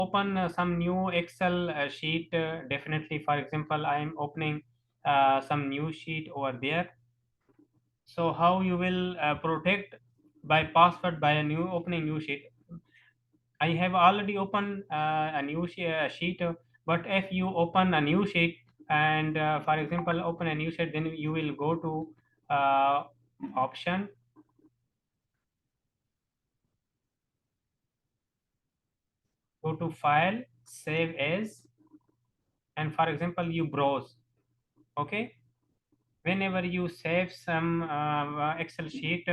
open some new Excel sheet. Definitely, for example, I am opening some new sheet over there. So how you will protect by password by a new opening new sheet? I have already opened a new sheet, but if you open a new sheet and, for example, open a new sheet, then you will go to option, go to file, save as, and for example, you browse. Okay, whenever you save some Excel sheet,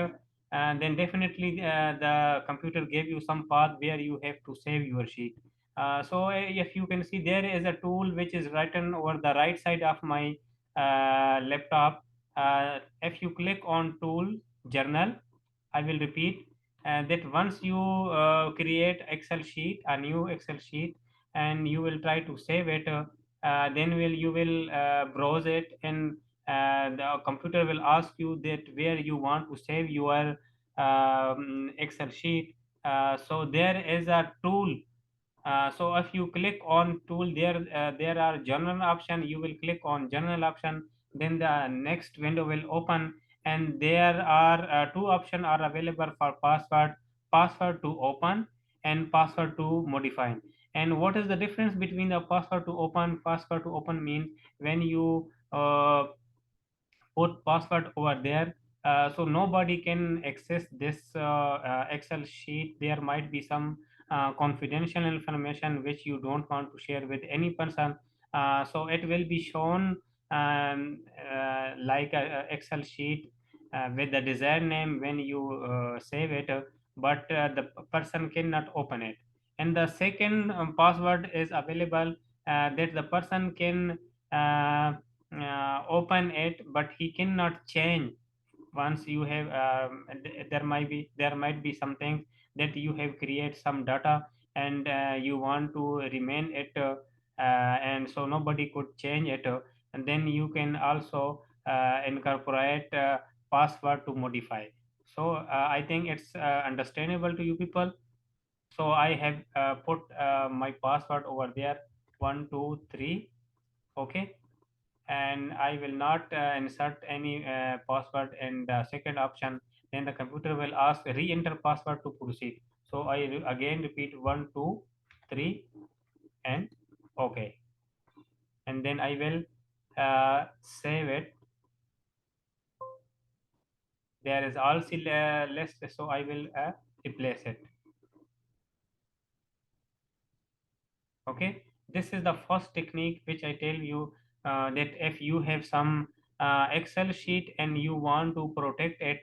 then definitely the computer gave you some path where you have to save your sheet. So if you can see, there is a tool which is written over the right side of my laptop. If you click on tool journal, I will repeat that once you create Excel sheet, a new Excel sheet, and you will try to save it, then will you will browse it, and the computer will ask you that where you want to save your Excel sheet. So there is a tool. So if you click on tool, there are general option. You will click on general option, then the next window will open, and there are two options are available for password: password to open and password to modify. And what is the difference between the password to open? Password to open means when you put password over there, so nobody can access this Excel sheet. There might be some confidential information which you don't want to share with any person. So it will be shown like a Excel sheet with the desired name when you save it, but the person cannot open it. And the second password is available that the person can uh, open it, but he cannot change. Once you have there might be something that you have created some data, and you want to remain it, and so nobody could change it, and then you can also incorporate password to modify. So I think it's understandable to you people. So I have put my password over there, 123. Okay, and I will not insert any password in the second option. Then the computer will ask re-enter password to proceed. So I again repeat 123 and okay, and then I will save it. There is also list, so I will replace it. Okay, this is the first technique which I tell you, that if you have some Excel sheet and you want to protect it,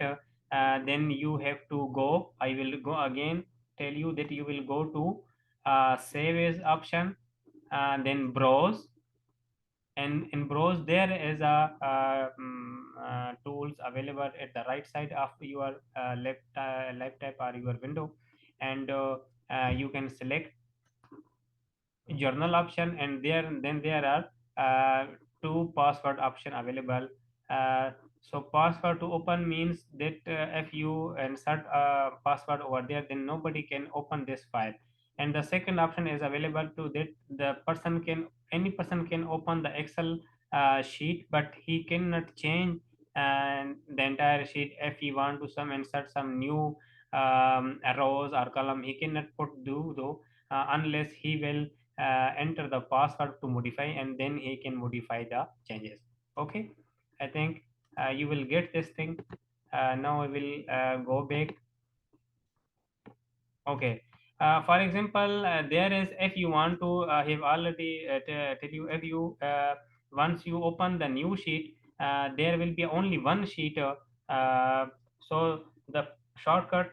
then you have to go, I will go again tell you that you will go to save as option, then browse, and in browse there is a tools available at the right side of your laptop or your window, and you can select journal option, and there are two password option available. So password to open means that if you insert a password over there, then nobody can open this file. And the second option is available to that the person can, any person can open the Excel sheet, but he cannot change the entire sheet. If he want to some insert some new rows or column, he cannot put do though unless he will enter the password to modify, and then he can modify the changes. Okay, I think you will get this thing. Now I will go back. Okay, for example, there is, if you want to have already tell you, if you once you open the new sheet, there will be only one sheet, so the shortcut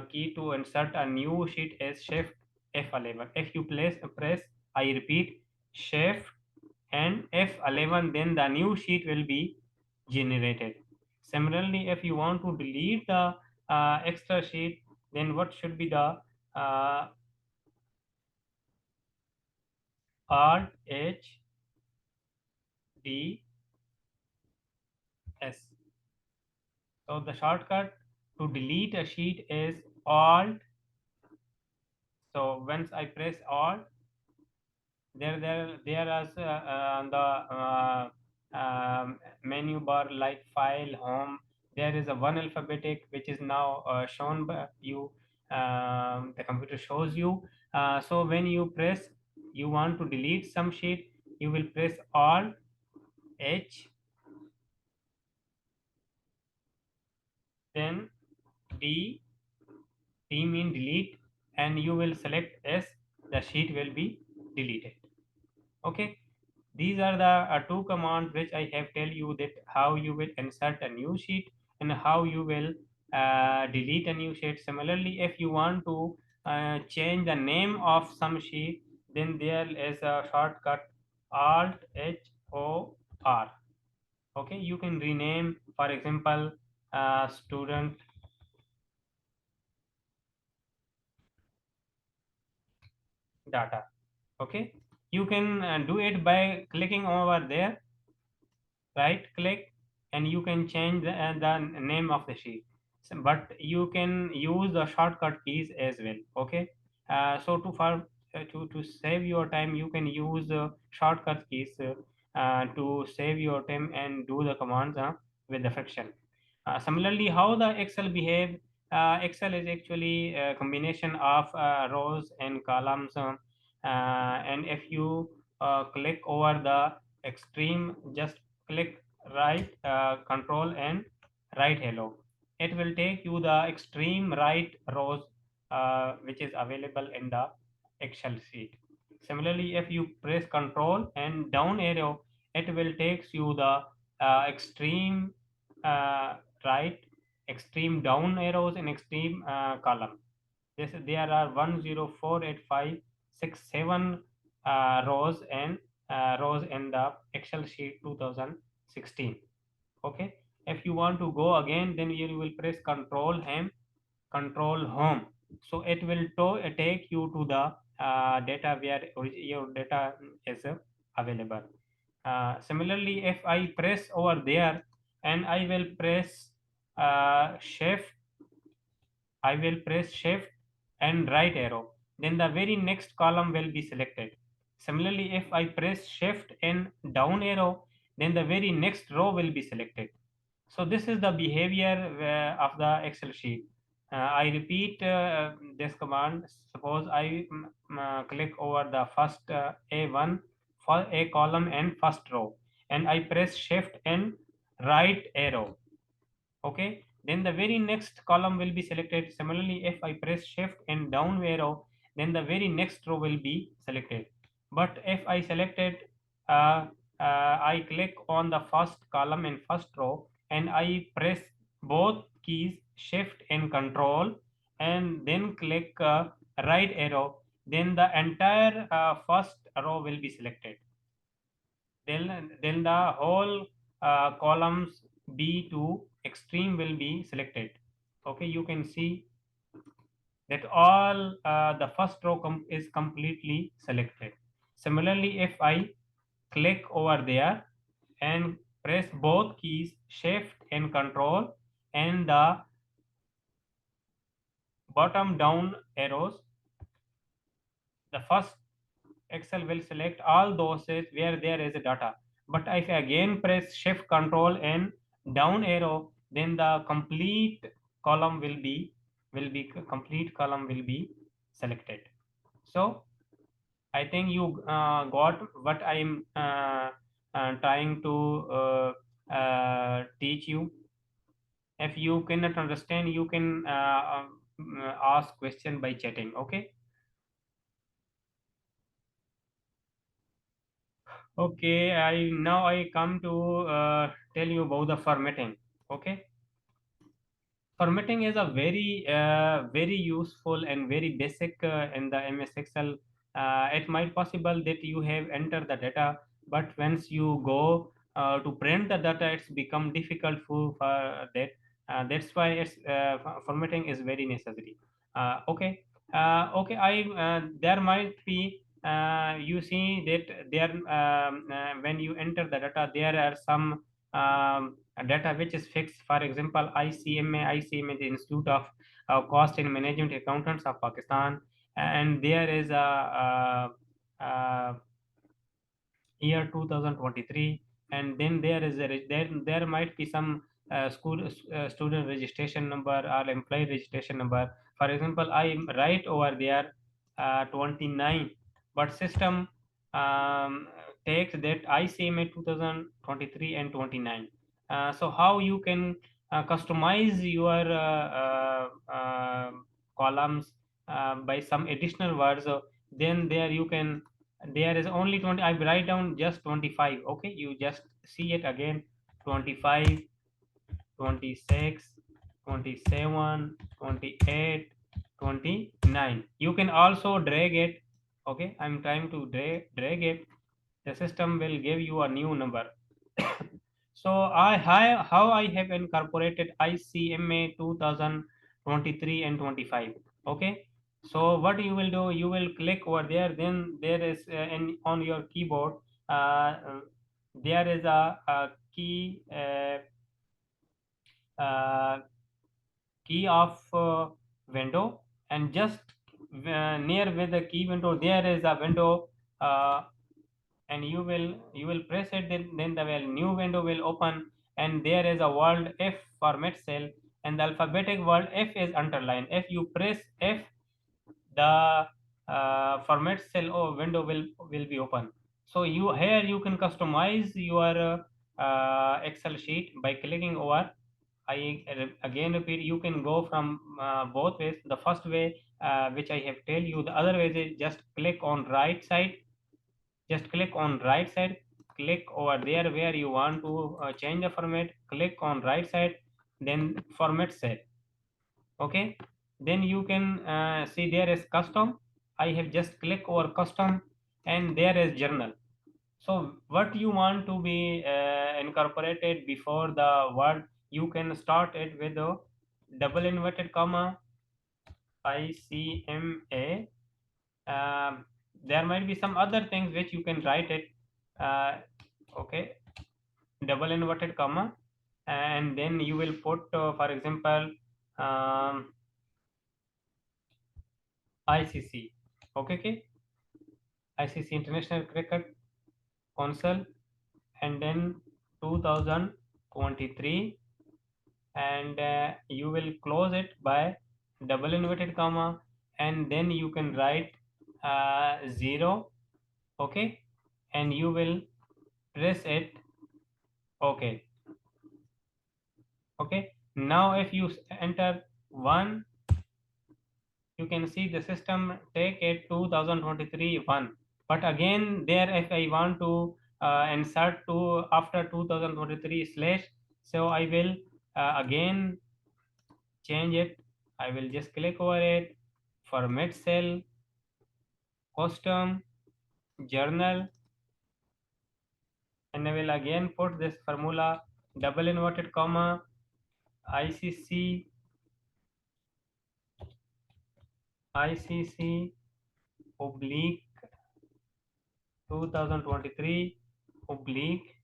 key to insert a new sheet is shift F11. If you press, I repeat, shift and F11, then the new sheet will be generated. Similarly, if you want to delete the extra sheet, then what should be the uh, Alt H D S. So the shortcut to delete a sheet is Alt So once I press Alt, there is on the menu bar like file, home, there is a one alphabetic which is now shown by you. The computer shows you. So when you press, you want to delete some sheet, you will press Alt H, then D, D mean delete, and you will select S, the sheet will be deleted. Okay, these are the two commands which I have tell you that how you will insert a new sheet and how you will delete a new sheet. Similarly, if you want to change the name of some sheet, then there is a shortcut Alt H O R. Okay, you can rename, for example, student data. Okay, you can do it by clicking over there, right click, and you can change the name of the sheet. But you can use the shortcut keys as well. Okay, so to save your time, you can use shortcut keys to save your time and do the commands with the friction. Similarly, how the Excel behave, Excel is actually a combination of rows and columns, and if you click over the extreme, just click right control and right hello, it will take you the extreme right rows which is available in the Excel sheet. Similarly, if you press control and down arrow, it will takes you the extreme uh, right, extreme down arrows, and extreme column. There are 1048567 rows and rows in the Excel sheet 2016. Okay, if you want to go again, then you will press control home. So it will take you to the data where your data is available. Similarly, if I press over there and shift, I will press shift and right arrow, then the very next column will be selected. Similarly, if I press shift and down arrow, then the very next row will be selected. So this is the behavior of the Excel sheet. I repeat this command. Suppose I click over the first A1 for a column and first row, and I press shift and right arrow. Okay, then the very next column will be selected. Similarly, if I press shift and down arrow, then the very next row will be selected. But if I selected I click on the first column and first row, and I press both keys shift and control, and then click right arrow, then the entire first row will be selected. Then the whole columns B to extreme will be selected. Okay, you can see that all the first row is completely selected. Similarly, if I click over there and press both keys shift and control, and the bottom down arrows, the first Excel will select all those where there is a data. But if I again press shift control and down arrow, then the column will be complete column will be selected. So I think you got what I am trying to teach you. If you cannot understand, you can ask question by chatting. Okay. Okay, I come to tell you about the formatting. Okay, formatting is a very useful and very basic in the MS Excel. It might possible that you have entered the data, but once you go to print the data, it's become difficult for that. That's why formatting is very necessary. Okay, okay. There might be you see that there when you enter the data, there are some data which is fixed. For example, ICMA is the Institute of Cost and Management Accountants of Pakistan, and there is a year 2023, and then there is there might be some student registration number or employee registration number. For example, I write over there 29, but system um, takes that ICMA 2023 and 29. So how you can customize your columns by some additional words, then there you can, there is only 20, I write down just 25. Okay, you just see it again: 25, 26, 27, 28, 29. You can also drag it. Okay, I'm trying to drag it. The system will give you a new number. So how I have incorporated ICMA 2023 and 25. Okay. So what you will do, you will click over there. Then there is on your keyboard, there is a key uh, key of window, and just near with the key window there is a window, uh, and you will press it, then the new window will open, and there is a word F format cell, and the alphabetic word F is underlined. If you press F, the format cell or window will be open. So you here you can customize your Excel sheet by clicking over. I again repeat, you can go from both ways. The first way, which I have tell you, the other way is just click on right side, just click on right side, click over there where you want to change the format, click on right side, then format cell. Okay, then you can see there is custom. I have just click over custom, and there is journal. So what you want to be incorporated before the word, you can start it with a double inverted comma ICMA. There might be some other things which you can write it. uh, okay, double inverted comma, and then you will put for example, um, ICC. Okay, okay, ICC International Cricket Council, and then 2023, and you will close it by double inverted comma, and then you can write 0. Okay, and you will press it. Okay, okay. Now if you enter 1, you can see the system take it 2023 1. But again there, if I want to insert to after 2023 slash, so I will again change it. I will just click over it, format cell, custom, journal, and I will again put this formula double inverted comma ICC ICC oblique 2023 oblique,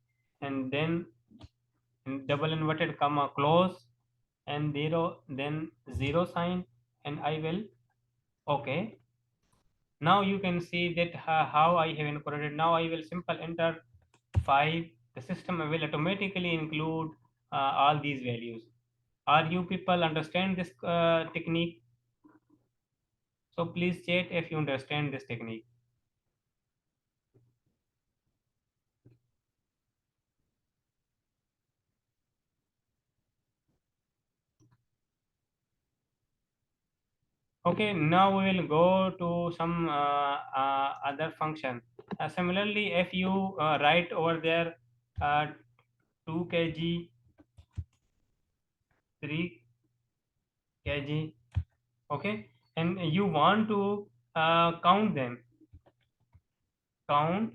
and then double inverted comma close, and 0, then 0 sign, and I will. Okay, now you can see that how I have incorporated. Now I will simple enter 5. The system will automatically include all these values. Are you people understand this technique? So please chat if you understand this technique. Okay, now we will go to some other function. Similarly, if you write over there uh, 2 kg, 3 kg, okay, and you want to count them, count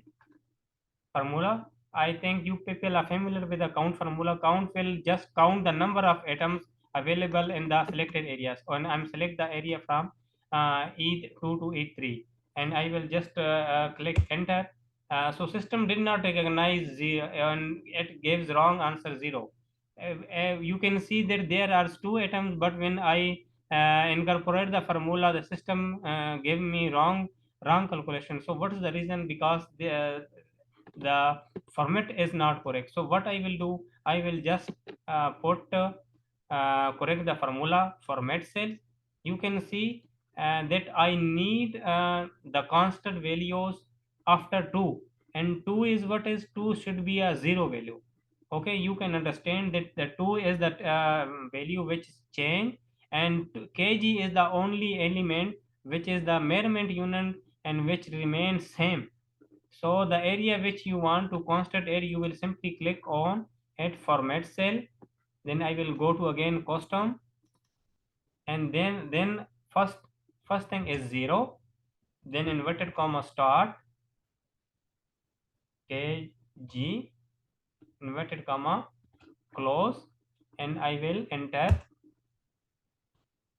formula. I think you people are familiar with the count formula. Count will just count the number of atoms available in the selected areas. And I'm select the area from E2 to E3, and I will just click enter. So system did not recognize 0, and it gives wrong answer 0. You can see that there are 2 atoms, but when I incorporate the formula, the system gave me wrong calculation. So what is the reason? Because the format is not correct. So what I will do, I will just put correct the formula format cell. You can see that I need the constant values after 2, and 2 is what is 2 should be a zero value. Okay, you can understand that the 2 is that value which is change, and kg is the only element which is the measurement unit and which remains same. So the area which you want to constant area, you will simply click on at format cell. Then I will go to again custom, and then first thing is 0, then inverted comma start kg inverted comma close, and I will enter.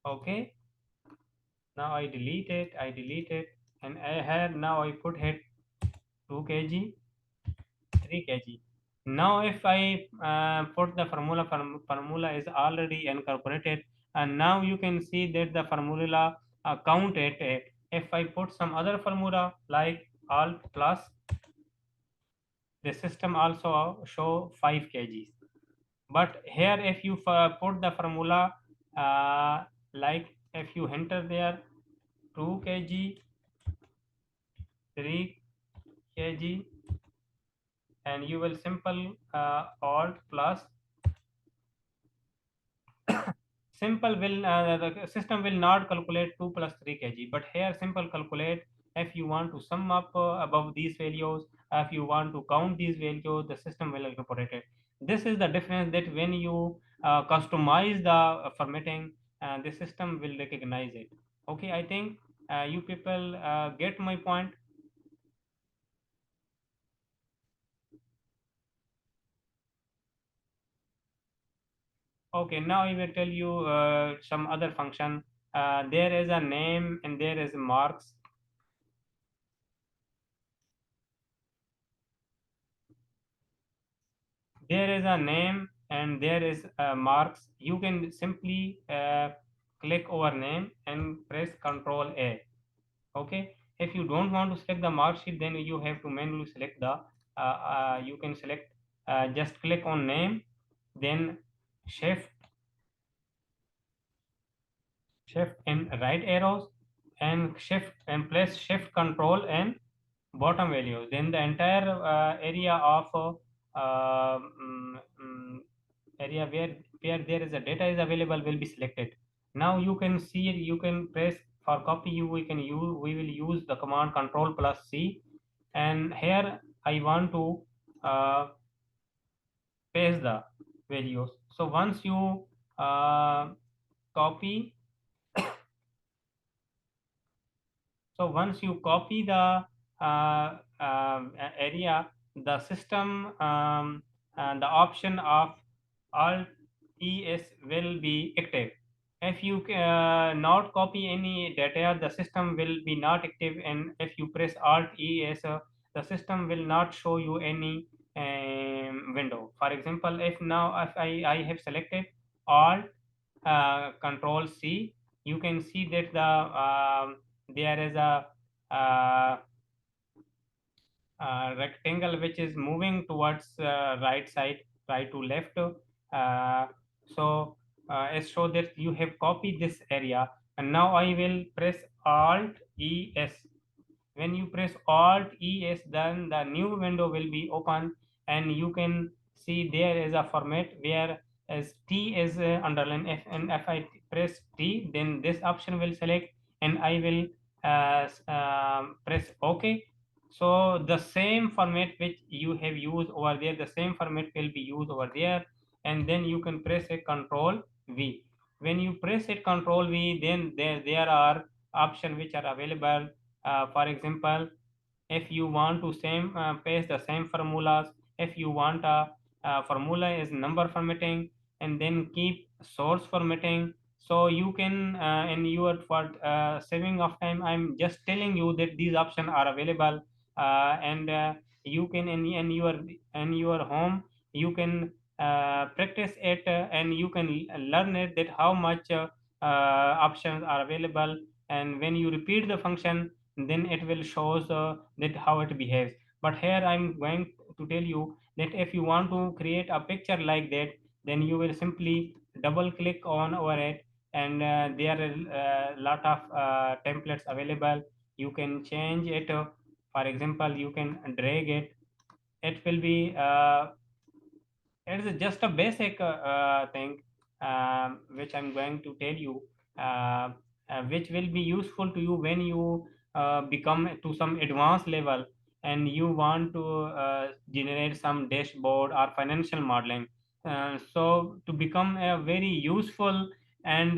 Okay, now I delete it, and I had now I put it 2 kg, 3 kg. Now if I put the formula, formula is already incorporated, and now you can see that the formula count it. If I put some other formula like alt plus, the system also show 5 kgs. But here if you put the formula like if you enter there 2 kg, 3 kg, and you will simple alt plus, simple will the system will not calculate 2 plus 3 kg, but here simple calculate. If you want to sum up above these values, if you want to count these values, the system will incorporate it. This is the difference, that when you customize the formatting, the system will recognize it. Okay, I think you people get my point. Okay, now I will tell you some other function. There is a name and there is marks. There is a name and there is marks. You can simply click over name and press Control A. Okay, if you don't want to select the mark sheet, then you have to manually select the you can select just click on name, then shift shift and right arrows, and shift and press shift control and bottom values. Then the entire area of area where there is a data is available will be selected. Now you can see, you can press for copy, we will use the command control plus C, and here I want to uh, paste the values. So once you copy, so once you copy the area, the system and the option of alt es will be active. If you not copy any data, the system will be not active, and if you press alt es, the system will not show you any window. For example, if now if I have selected alt control C, you can see that there is a uh, rectangle which is moving towards right side, right to left. So it show that you have copied this area, and now I will press alt es. When you press alt es, then the new window will be open, and you can see there is a format where as t is underline f, and if I press t, then this option will select, and I will press ok. So the same format which you have used over there, the same format will be used over there, and then you can press a control v. When you press it control v, then there are options which are available. For example, if you want to same paste the same formulas, if you want a formula is number formatting, and then keep source formatting. So you can in your for saving of time, I'm just telling you that these options are available, and you can in your home, you can practice it, and you can learn it, that how much options are available, and when you repeat the function, then it will shows that how it behaves. But here I'm going to tell you that if you want to create a picture like that, then you will simply double click on over it, and there are a lot of templates available. You can change it. For example, you can drag it. It will be it is just a basic thing, which I'm going to tell you, uh, which will be useful to you when you become to some advanced level, and you want to generate some dashboard or financial modeling. So to become a very useful and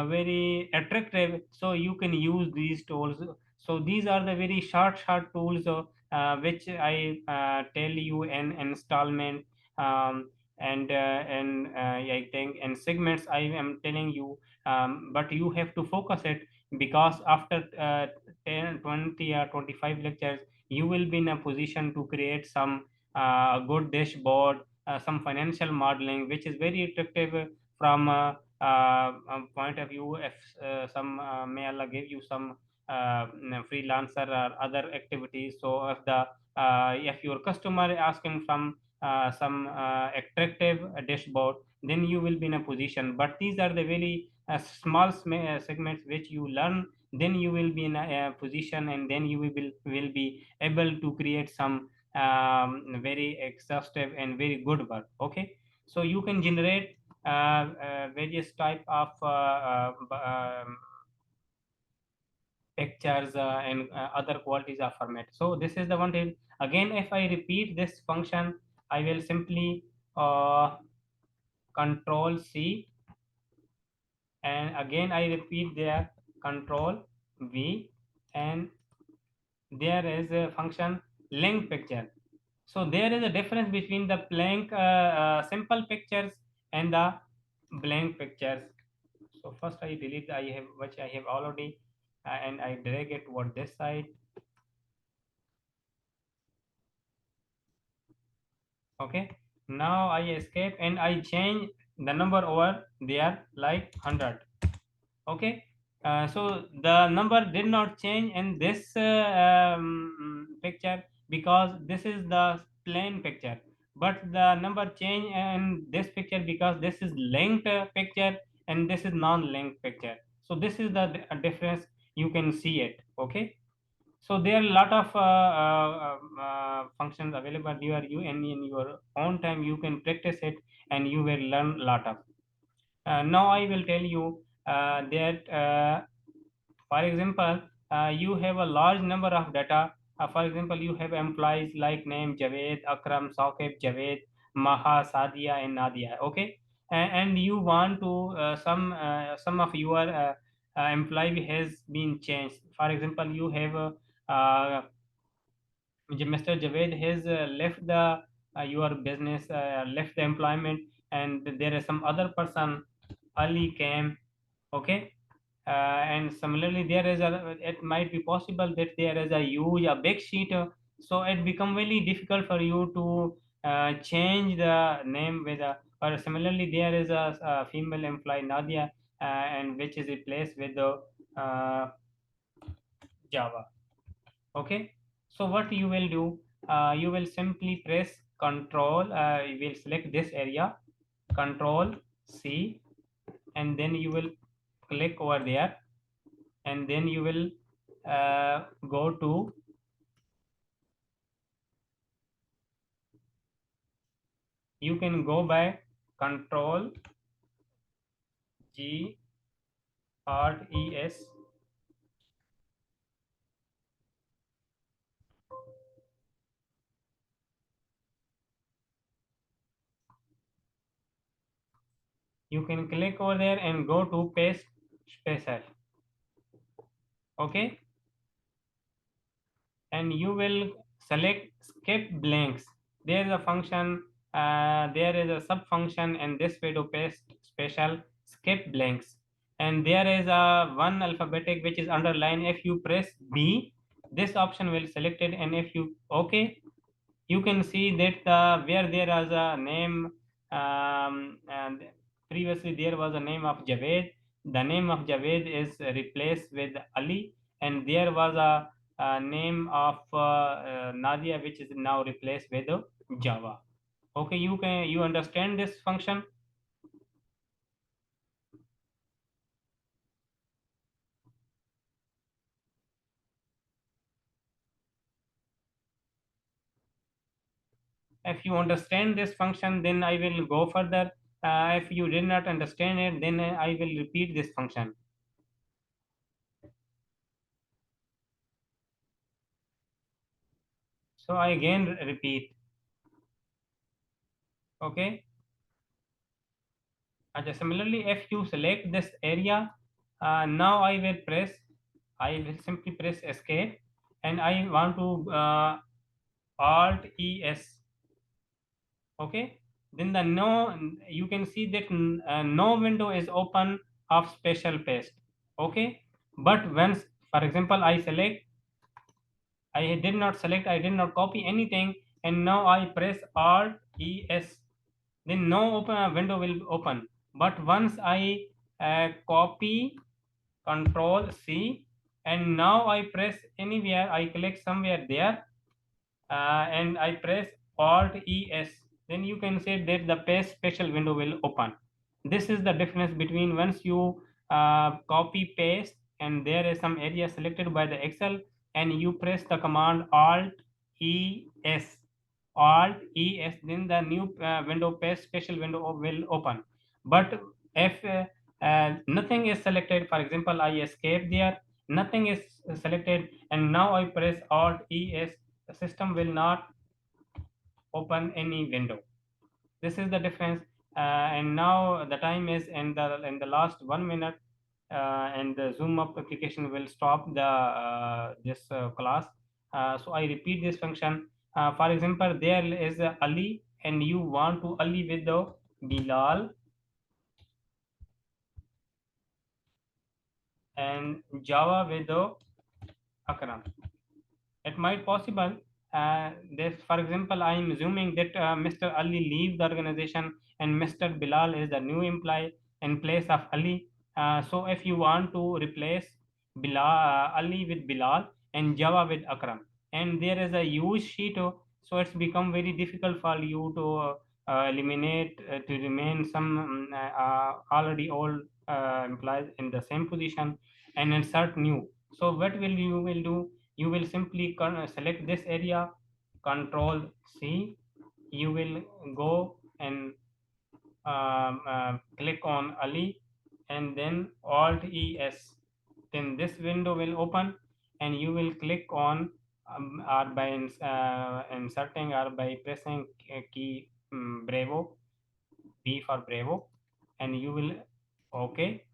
very attractive, so you can use these tools. So these are the very short tools, which I tell you in installment, and I think in segments I am telling you, but you have to focus it, because after 10, 20 or 25 lectures, you will be in a position to create some good dashboard, some financial modeling, which is very attractive from point of view. If some may Allah give you some freelancer or other activities, so if your customer is asking from some attractive dashboard, then you will be in a position. But these are the very small segments which you learn, then you will be in a position, and then you will be able to create some very exhaustive and very good work. Okay, so you can generate various type of pictures and other qualities of format. So this is the one thing. Again, if I repeat this function, I will simply uh, control C, and again I repeat there, control V, and there is a function link picture. So there is a difference between the blank simple pictures and the blank pictures. So first I delete I have which I have already, and I drag it toward this side. Okay, now I escape and I change the number over there like 100. Okay, so the number did not change in this picture, because this is the plain picture, but the number change in this picture because this is linked picture and this is non-linked picture. So this is the difference, you can see it. Okay, so there are a lot of functions available. You in your own time you can practice it, and you will learn a lot of. Now I will tell you that, for example, you have a large number of data. For example, you have employees like name Javed, Akram, Saqib, Javed, Maha, Sadia, and Nadia. Okay, and you want to some of your employee has been changed. For example, you have uh, Mr. Javed has left the your business, left the employment, and there is some other person, Ali came. Okay, and similarly there is a, it might be possible that there is a huge a big sheet, so it become really difficult for you to change the name with a, or similarly there is a female employee Nadia, and which is replaced with the uh, Java. Okay, so what you will do, you will simply press control, you will select this area, control C, and then you will click over there, and then you will go to, you can go by control G Alt ES. You can click over there and go to paste spacer. Okay, and you will select skip blanks. There is a function, there is a sub function in this way to paste special skip blanks, and there is a one alphabetic which is underlined. If you press B, this option will select it, and if you okay, you can see that where there is a name, and previously there was a name of Javed, the name of Javed is replaced with Ali, and there was a name of Nadia, which is now replaced with Java. Okay, you understand this function? If you understand this function, then I will go further. If you did not understand it, then I will repeat this function. So I again repeat. Okay. Similarly, if you select this area, now I will simply press escape, and I want to Alt ES. Okay. Then you can see that no window is open of special paste. Okay. But once, for example, I did not select, I did not copy anything, and now I press Alt ES. Then no window will open. But once I copy Control C, and now I press anywhere, I click somewhere there, and I press Alt ES, then you can say that the paste special window will open. This is the difference between once you copy paste and there is some area selected by the Excel, and you press the command Alt ES, Alt ES, then the new window paste special window will open. But if nothing is selected, for example, I escape there, nothing is selected, and now I press Alt ES, the system will not open any window. This is the difference. And now the time is in the last 1 minute, and the Zoom up application will stop the this class. So I repeat this function. For example, there is Ali, and you want to Ali with the Bilal and Java with the Akram. It might possible this, for example, I am assuming that Mr. Ali leave the organization and Mr. Bilal is the new employee in place of Ali. So if you want to replace Ali with Bilal and Java with Akram, and there is a huge sheet, so it's become very difficult for you to eliminate to remain some already old employees in the same position and insert new. So what will you will do? You will simply select this area, Control C. You will go and click on Ali, and then Alt ES. Then this window will open, and you will click on or by inserting or by pressing key Bravo, B for Bravo, and you will, okay.